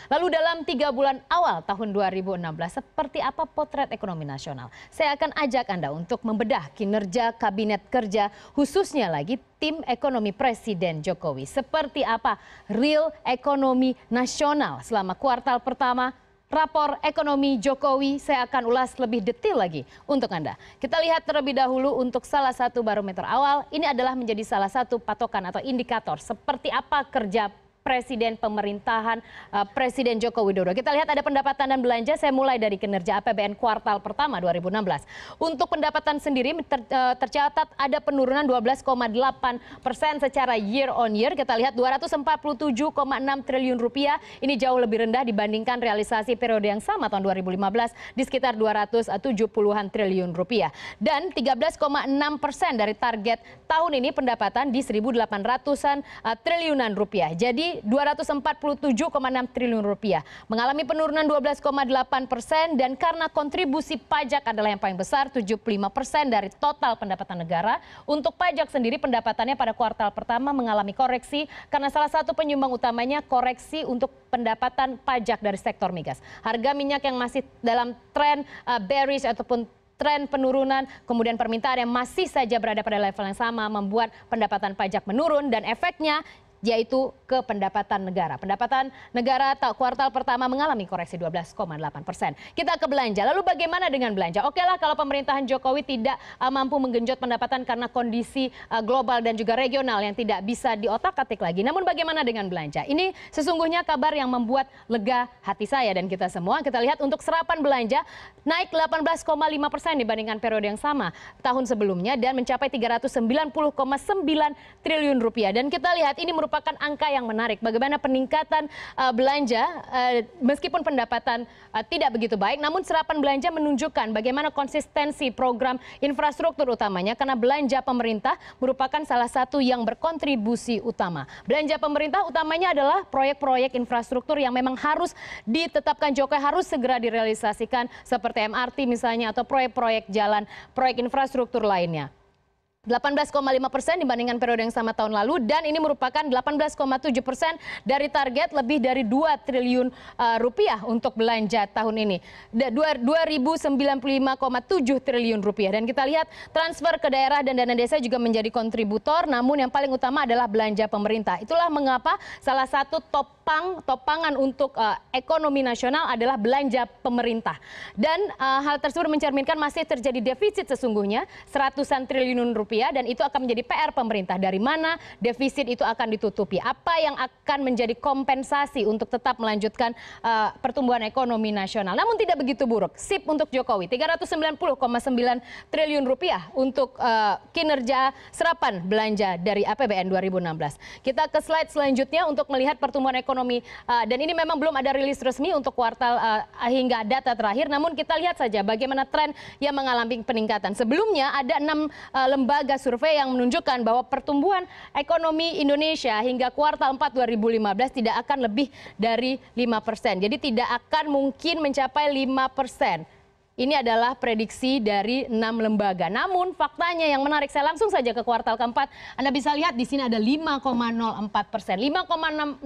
Lalu dalam 3 bulan awal tahun 2016, seperti apa potret ekonomi nasional? Saya akan ajak Anda untuk membedah kinerja Kabinet Kerja, khususnya lagi tim ekonomi Presiden Jokowi. Seperti apa real ekonomi nasional selama kuartal pertama rapor ekonomi Jokowi. Saya akan ulas lebih detail lagi untuk Anda. Kita lihat terlebih dahulu untuk salah satu barometer awal. Ini adalah menjadi salah satu patokan atau indikator seperti apa kerja Presiden pemerintahan Presiden Joko Widodo. Kita lihat ada pendapatan dan belanja. Saya mulai dari kinerja APBN kuartal pertama 2016. Untuk pendapatan sendiri tercatat ada penurunan 12,8% secara year on year. Kita lihat 247,6 triliun rupiah. Ini jauh lebih rendah dibandingkan realisasi periode yang sama tahun 2015 di sekitar 270-an triliun rupiah. Dan 13,6% dari target tahun ini pendapatan di 1.800-an triliunan rupiah. Jadi 247,6 triliun rupiah mengalami penurunan 12,8%, dan karena kontribusi pajak adalah yang paling besar 75% dari total pendapatan negara. Untuk pajak sendiri pendapatannya pada kuartal pertama mengalami koreksi karena salah satu penyumbang utamanya koreksi untuk pendapatan pajak dari sektor migas. Harga minyak yang masih dalam tren bearish ataupun tren penurunan, kemudian permintaan yang masih saja berada pada level yang sama membuat pendapatan pajak menurun, dan efeknya yaitu ke pendapatan negara. Pendapatan negara kuartal pertama mengalami koreksi 12,8%. Kita ke belanja. Lalu bagaimana dengan belanja? Oke lah kalau pemerintahan Jokowi tidak mampu menggenjot pendapatan karena kondisi global dan juga regional yang tidak bisa diotak-atik lagi. Namun bagaimana dengan belanja? Ini sesungguhnya kabar yang membuat lega hati saya dan kita semua. Kita lihat untuk serapan belanja naik 18,5% dibandingkan periode yang sama tahun sebelumnya dan mencapai 390,9 triliun rupiah. Dan kita lihat ini merupakan angka yang menarik. Bagaimana peningkatan belanja meskipun pendapatan tidak begitu baik, namun serapan belanja menunjukkan bagaimana konsistensi program infrastruktur utamanya, karena belanja pemerintah merupakan salah satu yang berkontribusi utama. Belanja pemerintah utamanya adalah proyek-proyek infrastruktur yang memang harus ditetapkan Jokowi, harus segera direalisasikan seperti MRT misalnya atau proyek-proyek jalan, proyek infrastruktur lainnya. 18,5% dibandingkan periode yang sama tahun lalu, dan ini merupakan 18,7% dari target lebih dari 2 triliun rupiah untuk belanja tahun ini. 2.095,7 triliun rupiah. Dan kita lihat transfer ke daerah dan dana desa juga menjadi kontributor, namun yang paling utama adalah belanja pemerintah. Itulah mengapa salah satu topangan untuk ekonomi nasional adalah belanja pemerintah. Dan hal tersebut mencerminkan masih terjadi defisit sesungguhnya seratusan triliun rupiah, dan itu akan menjadi PR pemerintah. Dari mana defisit itu akan ditutupi? Apa yang akan menjadi kompensasi untuk tetap melanjutkan pertumbuhan ekonomi nasional? Namun tidak begitu buruk. Sip untuk Jokowi, 390,9 triliun rupiah untuk kinerja serapan belanja dari APBN 2016. Kita ke slide selanjutnya untuk melihat pertumbuhan ekonomi, dan ini memang belum ada rilis resmi untuk kuartal hingga data terakhir, namun kita lihat saja bagaimana tren yang mengalami peningkatan. Sebelumnya ada 6 lembaga survei yang menunjukkan bahwa pertumbuhan ekonomi Indonesia hingga kuartal 4 2015 tidak akan lebih dari 5%. Jadi tidak akan mungkin mencapai 5%. Ini adalah prediksi dari 6 lembaga. Namun faktanya yang menarik, saya langsung saja ke kuartal keempat. Anda bisa lihat di sini ada 5,04%. 5,04%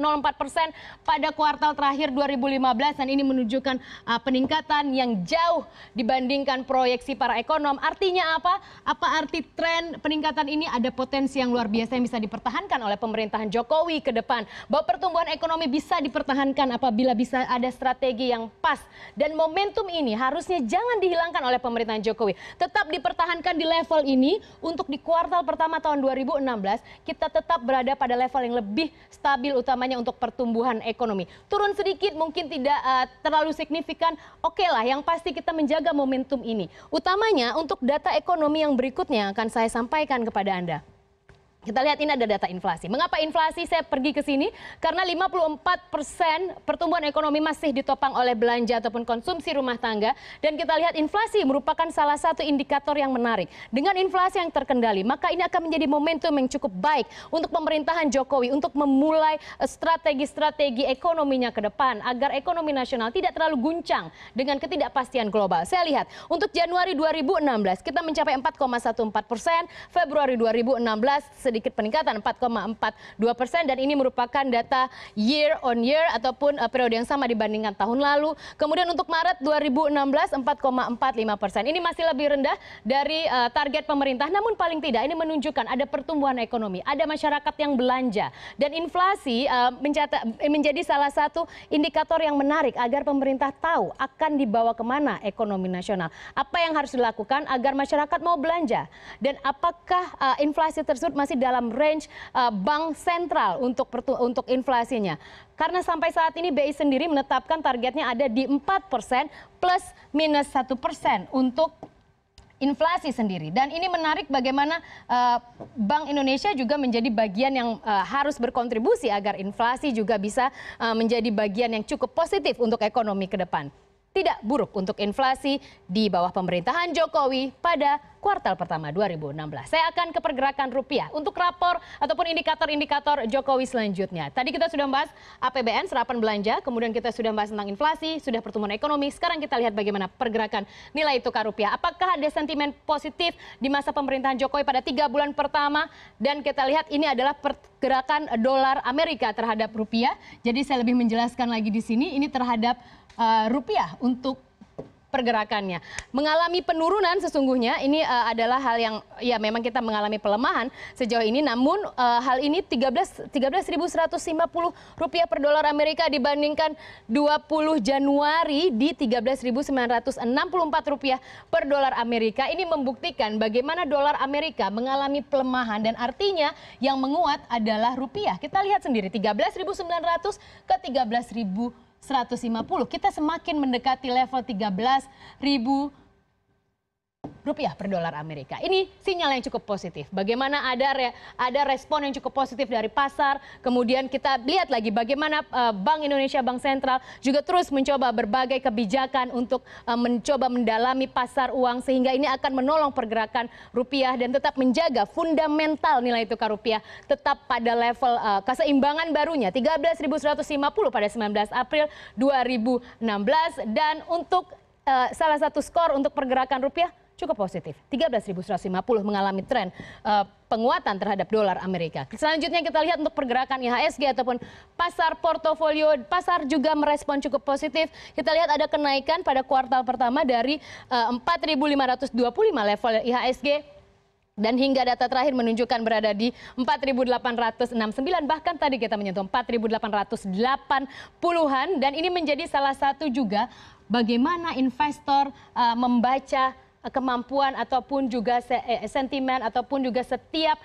pada kuartal terakhir 2015, dan ini menunjukkan peningkatan yang jauh dibandingkan proyeksi para ekonom. Artinya apa? Apa arti tren peningkatan ini? Ada potensi yang luar biasa yang bisa dipertahankan oleh pemerintahan Jokowi ke depan. Bahwa pertumbuhan ekonomi bisa dipertahankan apabila bisa ada strategi yang pas. Dan momentum ini harusnya jangan dihilangkan oleh pemerintahan Jokowi. Tetap dipertahankan di level ini. Untuk di kuartal pertama tahun 2016, kita tetap berada pada level yang lebih stabil, utamanya untuk pertumbuhan ekonomi. Turun sedikit mungkin tidak terlalu signifikan. Oke lah, yang pasti kita menjaga momentum ini. Utamanya untuk data ekonomi yang berikutnya akan saya sampaikan kepada Anda. Kita lihat ini ada data inflasi. Mengapa inflasi? Saya pergi ke sini karena 54% pertumbuhan ekonomi masih ditopang oleh belanja ataupun konsumsi rumah tangga, dan kita lihat inflasi merupakan salah satu indikator yang menarik. Dengan inflasi yang terkendali, maka ini akan menjadi momentum yang cukup baik untuk pemerintahan Jokowi untuk memulai strategi-strategi ekonominya ke depan agar ekonomi nasional tidak terlalu guncang dengan ketidakpastian global. Saya lihat untuk Januari 2016 kita mencapai 4,14%, Februari 2016 sedikit peningkatan 4,42% dan ini merupakan data year on year ataupun periode yang sama dibandingkan tahun lalu. Kemudian untuk Maret 2016 4,45%. Ini masih lebih rendah dari target pemerintah, namun paling tidak ini menunjukkan ada pertumbuhan ekonomi, ada masyarakat yang belanja dan inflasi menjadi salah satu indikator yang menarik agar pemerintah tahu akan dibawa kemana ekonomi nasional. Apa yang harus dilakukan agar masyarakat mau belanja dan apakah inflasi tersebut masih dalam range bank sentral untuk inflasinya. Karena sampai saat ini BI sendiri menetapkan targetnya ada di 4% plus minus 1% untuk inflasi sendiri. Dan ini menarik bagaimana Bank Indonesia juga menjadi bagian yang harus berkontribusi agar inflasi juga bisa menjadi bagian yang cukup positif untuk ekonomi ke depan. Tidak buruk untuk inflasi di bawah pemerintahan Jokowi pada kuartal pertama 2016. Saya akan ke pergerakan rupiah untuk rapor ataupun indikator-indikator Jokowi selanjutnya. Tadi kita sudah membahas APBN, serapan belanja, kemudian kita sudah membahas tentang inflasi, sudah pertumbuhan ekonomi. Sekarang kita lihat bagaimana pergerakan nilai tukar rupiah. Apakah ada sentimen positif di masa pemerintahan Jokowi pada 3 bulan pertama? Dan kita lihat ini adalah pergerakan dolar Amerika terhadap rupiah. Jadi saya lebih menjelaskan lagi di sini, ini terhadap rupiah untuk pergerakannya mengalami penurunan sesungguhnya. Ini adalah hal yang ya memang kita mengalami pelemahan sejauh ini, namun hal ini 13.150 rupiah per dolar Amerika dibandingkan 20 Januari di 13.964 rupiah per dolar Amerika. Ini membuktikan bagaimana dolar Amerika mengalami pelemahan dan artinya yang menguat adalah rupiah. Kita lihat sendiri 13.900 ke 13.150. Kita semakin mendekati level 13.000 rupiah per dolar Amerika. Ini sinyal yang cukup positif. Bagaimana ada respon yang cukup positif dari pasar. Kemudian kita lihat lagi bagaimana Bank Indonesia, Bank Sentral juga terus mencoba berbagai kebijakan untuk mencoba mendalami pasar uang sehingga ini akan menolong pergerakan rupiah dan tetap menjaga fundamental nilai tukar rupiah tetap pada level keseimbangan barunya 13.150 pada 19 April 2016 dan untuk salah satu skor untuk pergerakan rupiah cukup positif. 13.150 mengalami tren penguatan terhadap dolar Amerika. Selanjutnya kita lihat untuk pergerakan IHSG ataupun pasar portofolio. Pasar juga merespon cukup positif. Kita lihat ada kenaikan pada kuartal pertama dari 4.525 level IHSG. Dan hingga data terakhir menunjukkan berada di 4.869, bahkan tadi kita menyentuh 4.880-an. Dan ini menjadi salah satu juga bagaimana investor membaca kemampuan ataupun juga sentimen ataupun juga setiap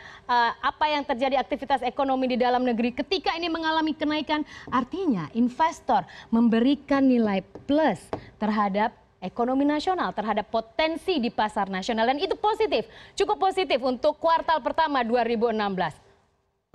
apa yang terjadi aktivitas ekonomi di dalam negeri ketika ini mengalami kenaikan, artinya investor memberikan nilai plus terhadap ekonomi nasional, terhadap potensi di pasar nasional, dan itu positif, cukup positif untuk kuartal pertama 2016.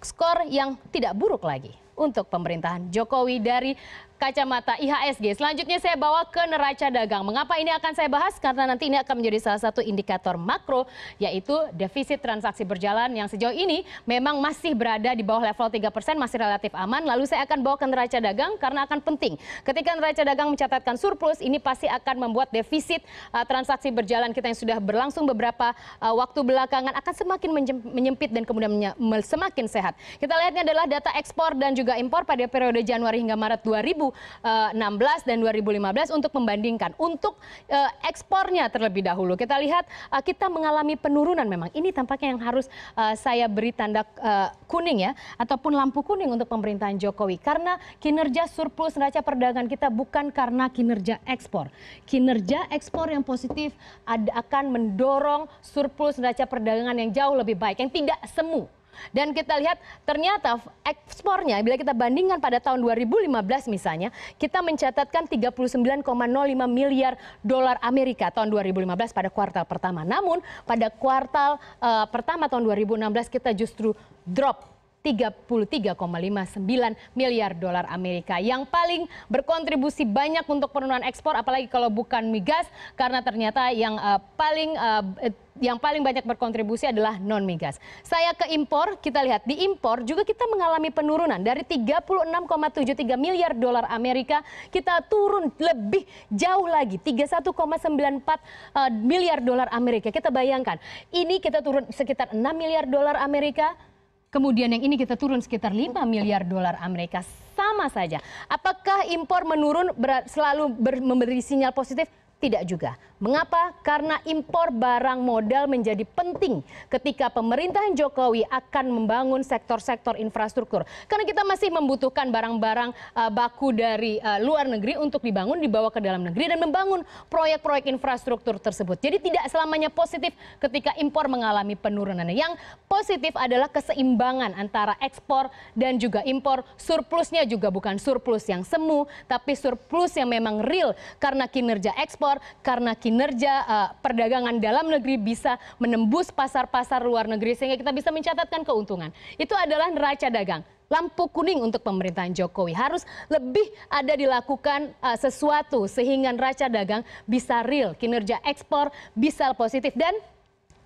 Skor yang tidak buruk lagi untuk pemerintahan Jokowi dari kacamata IHSG. Selanjutnya saya bawa ke neraca dagang. Mengapa ini akan saya bahas? Karena nanti ini akan menjadi salah satu indikator makro, yaitu defisit transaksi berjalan yang sejauh ini memang masih berada di bawah level 3%, masih relatif aman. Lalu saya akan bawa ke neraca dagang karena akan penting. Ketika neraca dagang mencatatkan surplus, ini pasti akan membuat defisit transaksi berjalan kita yang sudah berlangsung beberapa waktu belakangan akan semakin menyempit dan kemudian semakin sehat. Kita lihatnya adalah data ekspor dan juga impor pada periode Januari hingga Maret 2016 dan 2015 untuk membandingkan. Untuk ekspornya terlebih dahulu kita lihat kita mengalami penurunan memang. Ini tampaknya yang harus saya beri tanda kuning ya ataupun lampu kuning untuk pemerintahan Jokowi karena kinerja surplus neraca perdagangan kita bukan karena kinerja ekspor. Kinerja ekspor yang positif akan mendorong surplus neraca perdagangan yang jauh lebih baik, yang tidak semu. Dan kita lihat ternyata ekspornya bila kita bandingkan pada tahun 2015 misalnya, kita mencatatkan 39,05 miliar dolar Amerika tahun 2015 pada kuartal pertama. Namun pada kuartal pertama tahun 2016 kita justru drop 33,59 miliar dolar Amerika. Yang paling berkontribusi banyak untuk penurunan ekspor apalagi kalau bukan migas karena ternyata yang paling banyak berkontribusi adalah non migas. Saya ke impor, kita lihat di impor juga kita mengalami penurunan dari 36,73 miliar dolar Amerika kita turun lebih jauh lagi 31,94 miliar dolar Amerika. Kita bayangkan ini kita turun sekitar 6 miliar dolar Amerika. kemudian yang ini kita turun sekitar 5 miliar dolar Amerika, sama saja. Apakah impor menurun selalu memberi sinyal positif? Tidak juga. Mengapa? Karena impor barang modal menjadi penting ketika pemerintahan Jokowi akan membangun sektor-sektor infrastruktur. Karena kita masih membutuhkan barang-barang baku dari luar negeri untuk dibawa ke dalam negeri dan membangun proyek-proyek infrastruktur tersebut. Jadi tidak selamanya positif ketika impor mengalami penurunan. Yang positif adalah keseimbangan antara ekspor dan juga impor. Surplusnya juga bukan surplus yang semu, tapi surplus yang memang real karena kinerja ekspor, karena kinerja perdagangan dalam negeri bisa menembus pasar-pasar luar negeri sehingga kita bisa mencatatkan keuntungan. Itu adalah neraca dagang. Lampu kuning untuk pemerintahan Jokowi. Harus lebih ada dilakukan sesuatu sehingga neraca dagang bisa real, kinerja ekspor bisa positif. Dan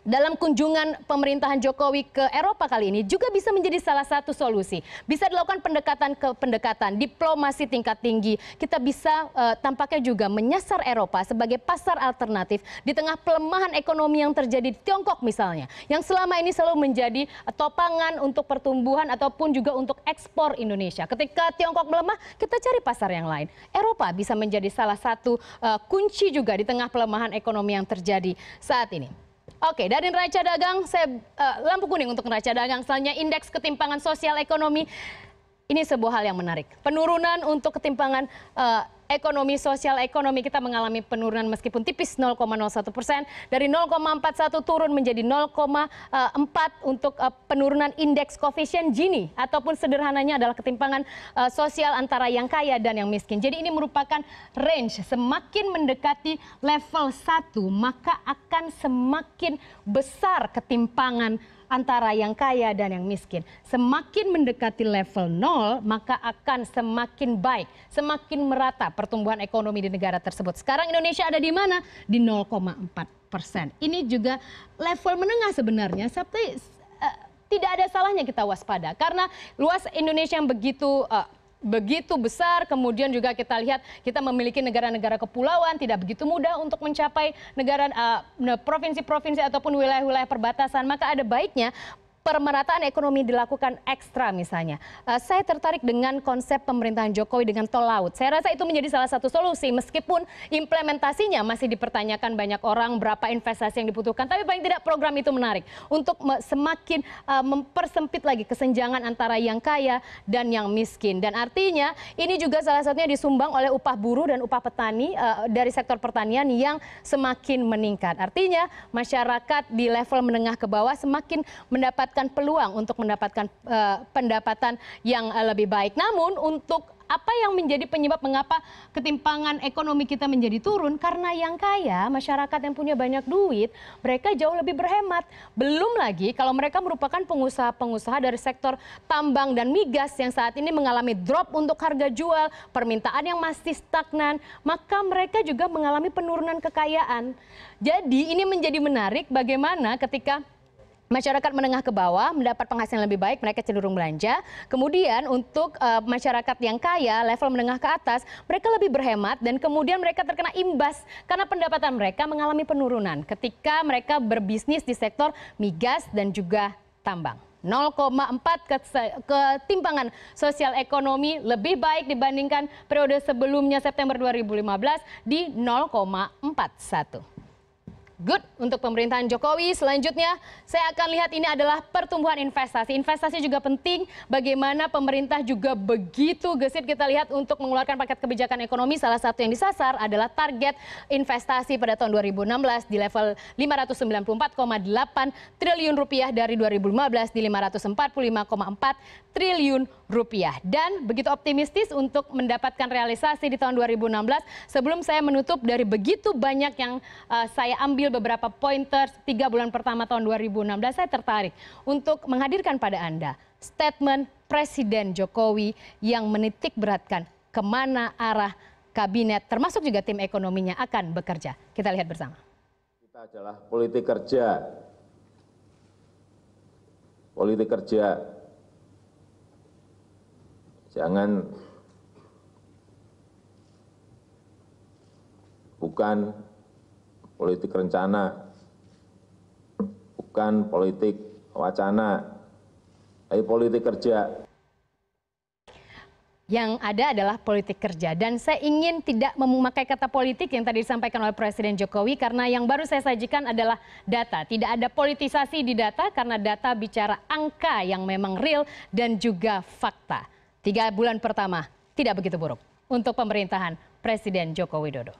dalam kunjungan pemerintahan Jokowi ke Eropa kali ini juga bisa menjadi salah satu solusi. Bisa dilakukan pendekatan ke pendekatan, diplomasi tingkat tinggi. Kita bisa tampaknya juga menyasar Eropa sebagai pasar alternatif di tengah pelemahan ekonomi yang terjadi di Tiongkok misalnya. Yang selama ini selalu menjadi topangan untuk pertumbuhan ataupun juga untuk ekspor Indonesia. Ketika Tiongkok melemah, kita cari pasar yang lain. Eropa bisa menjadi salah satu kunci juga di tengah pelemahan ekonomi yang terjadi saat ini. Oke, dari neraca dagang, lampu kuning untuk neraca dagang. Selanjutnya indeks ketimpangan sosial ekonomi. Ini sebuah hal yang menarik. Penurunan untuk ketimpangan ekonomi sosial ekonomi kita mengalami penurunan meskipun tipis 0,01%. Dari 0,41 turun menjadi 0,4 untuk penurunan indeks koefisien Gini. Ataupun sederhananya adalah ketimpangan sosial antara yang kaya dan yang miskin. Jadi ini merupakan range. Semakin mendekati level 1 maka akan semakin besar ketimpangan antara yang kaya dan yang miskin. Semakin mendekati level 0, maka akan semakin baik, semakin merata pertumbuhan ekonomi di negara tersebut. Sekarang Indonesia ada di mana? Di 0,4%. Ini juga level menengah sebenarnya, tapi tidak ada salahnya kita waspada. Karena luas Indonesia yang begitu besar, kemudian juga kita lihat kita memiliki negara-negara kepulauan, tidak begitu mudah untuk mencapai negara provinsi-provinsi ataupun wilayah-wilayah perbatasan, maka ada baiknya pemerataan ekonomi dilakukan ekstra misalnya. Saya tertarik dengan konsep pemerintahan Jokowi dengan tol laut. Saya rasa itu menjadi salah satu solusi meskipun implementasinya masih dipertanyakan banyak orang berapa investasi yang dibutuhkan. Tapi paling tidak program itu menarik untuk semakin mempersempit lagi kesenjangan antara yang kaya dan yang miskin. Dan artinya ini juga salah satunya disumbang oleh upah buruh dan upah petani dari sektor pertanian yang semakin meningkat. Artinya masyarakat di level menengah ke bawah semakin mendapatkan peluang untuk mendapatkan pendapatan yang lebih baik. Namun untuk apa yang menjadi penyebab mengapa ketimpangan ekonomi kita menjadi turun? Karena yang kaya, masyarakat yang punya banyak duit, mereka jauh lebih berhemat. Belum lagi kalau mereka merupakan pengusaha-pengusaha dari sektor tambang dan migas yang saat ini mengalami drop untuk harga jual, permintaan yang masih stagnan, maka mereka juga mengalami penurunan kekayaan. Jadi ini menjadi menarik bagaimana ketika masyarakat menengah ke bawah mendapat penghasilan lebih baik, mereka cenderung belanja. Kemudian untuk masyarakat yang kaya, level menengah ke atas, mereka lebih berhemat dan kemudian mereka terkena imbas karena pendapatan mereka mengalami penurunan ketika mereka berbisnis di sektor migas dan juga tambang. 0,4 ketimpangan sosial ekonomi lebih baik dibandingkan periode sebelumnya September 2015 di 0,41. Good untuk pemerintahan Jokowi. Selanjutnya saya akan lihat ini adalah pertumbuhan investasi. Investasi juga penting. Bagaimana pemerintah juga begitu gesit kita lihat untuk mengeluarkan paket kebijakan ekonomi. Salah satu yang disasar adalah target investasi pada tahun 2016 di level 594,8 triliun rupiah dari 2015 di 545,4 triliun rupiah. Dan begitu optimistis untuk mendapatkan realisasi di tahun 2016. Sebelum saya menutup, dari begitu banyak yang saya ambil beberapa pointers 3 bulan pertama tahun 2016, saya tertarik untuk menghadirkan pada Anda statement Presiden Jokowi yang menitik beratkan kemana arah kabinet termasuk juga tim ekonominya akan bekerja. Kita lihat bersama. Kita adalah politik kerja. Politik kerja. Jangan bukan politik rencana, bukan politik wacana, Ayo politik kerja. Yang ada adalah politik kerja. Dan saya ingin tidak memakai kata politik yang tadi disampaikan oleh Presiden Jokowi karena yang baru saya sajikan adalah data. Tidak ada politisasi di data karena data bicara angka yang memang real dan juga fakta. 3 bulan pertama tidak begitu buruk untuk pemerintahan Presiden Joko Widodo.